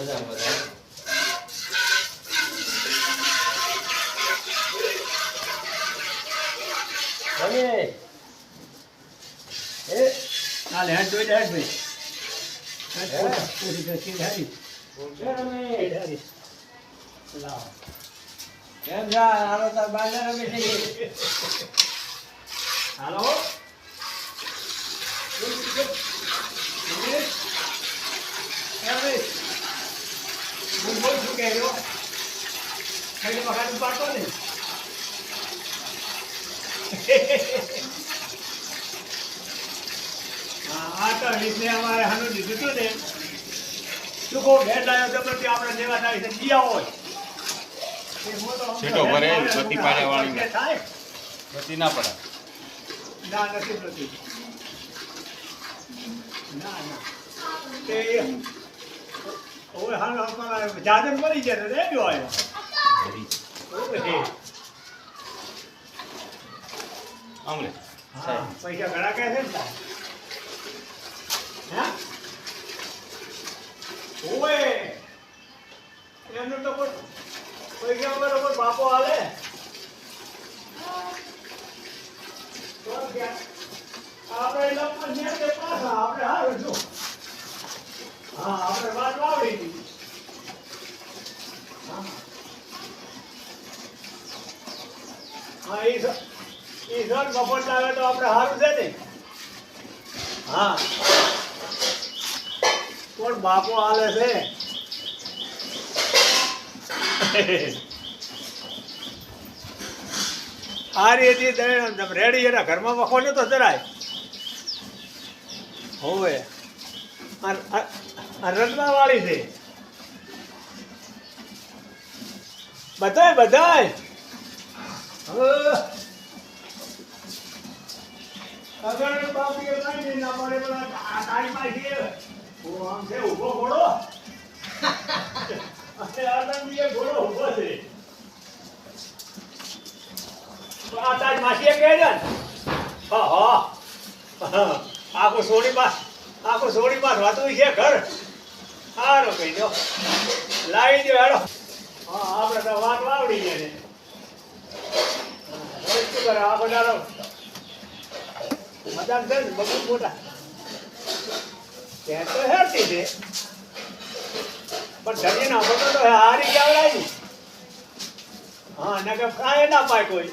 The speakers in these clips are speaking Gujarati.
મજા મજા ભલે એ આ લેટ જોઈ લેટ ભાઈ પૂરી કરી હારી હારી લાવ કેમ જા હાલો તાર બાંધા રમે છે હાલો હું બોલ શું કહે રહ્યો કઈ મકાન પાડતો ને આ તો એટલે અમારે હાનું દીધું હતું ને શું કહું ભેટ લાવ્યો તો પછી આપણે દેવા થાય છે દિયા હોય છેટો ભરે બત્તી પાડ્યા વાળી થાય બત્તી ના પડે ના નથી ના ના તે ઓય હાલ અમારા જાદન મરી ગયા રે જો આયો ઓય આમલે હા પૈસા ઘણા કહે છે ને હા ઓય એનું તો પૈસા બરોબર બાપો હાલે આપણે લોકો ને તે પાછા આપણે હારું જો હા આપણે વાત વાવડી દીધી હા એ સર મફત લાવે તો આપણે સારું છે ને હા કોણ બાપો હાલે છે સારી હતી રેડી એના ઘરમાં વખો નતો જરાય હોવે રત્ના વાળી છે બધાય બધાય અગર બાપી એ કાઈ ના પડે પણ આ તારી પાસે ઓ આમ છે ઉભો ઘોડો આ તંબીએ ઘોડો ઉભો છે આ તારી માસીએ કહે છે હા હા આખો સોડી પાસ વાતું છે ઘર સારું કહી દો લાવી દો હેડો હા આપણે તો વાત વાવડી છે ને શું કરે આ બધા મજાક છે ને બહુ મોટા ત્યાં તો હેરતી છે પણ ધણી ના બધો તો હારી કેવડાય હા ને કે ફ્રાય ના પાય કોઈ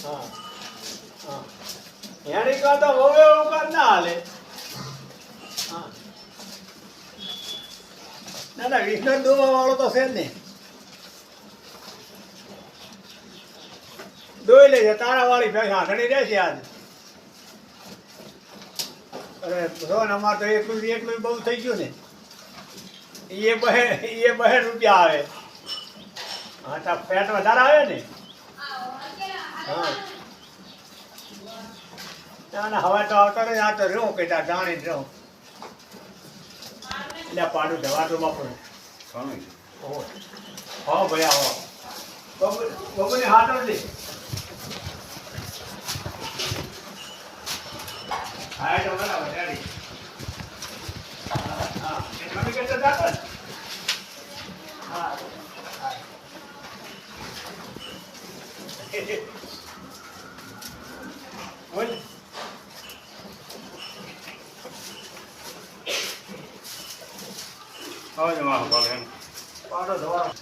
હા હા એની કહો તો હવે ઉપર ના હાલે હા ના ના વિષ્ણુ દોવા વાળો તો છે જ ને દોઈ લેજે તારા વાળી ભેંસ હાથણી રહેશે આજ અરે જો ને અમારે તો એકલું બહુ થઈ ગયું ને એ બહે રૂપિયા આવે હા તો ફેટ વધારે આવે ને હા ના હવે તો આવતો ને આ તો રહો કે ત્યાં જાણી જ રહો એટલે પાડું જવાતું બાપુ હા ભાઈ આવો બબુને હાથ દે હા તો બરાબર રેડી હા એ તમે કેટલા જાતો ને હા બોલ હવે જમા પાડે પાડો ધોવાનો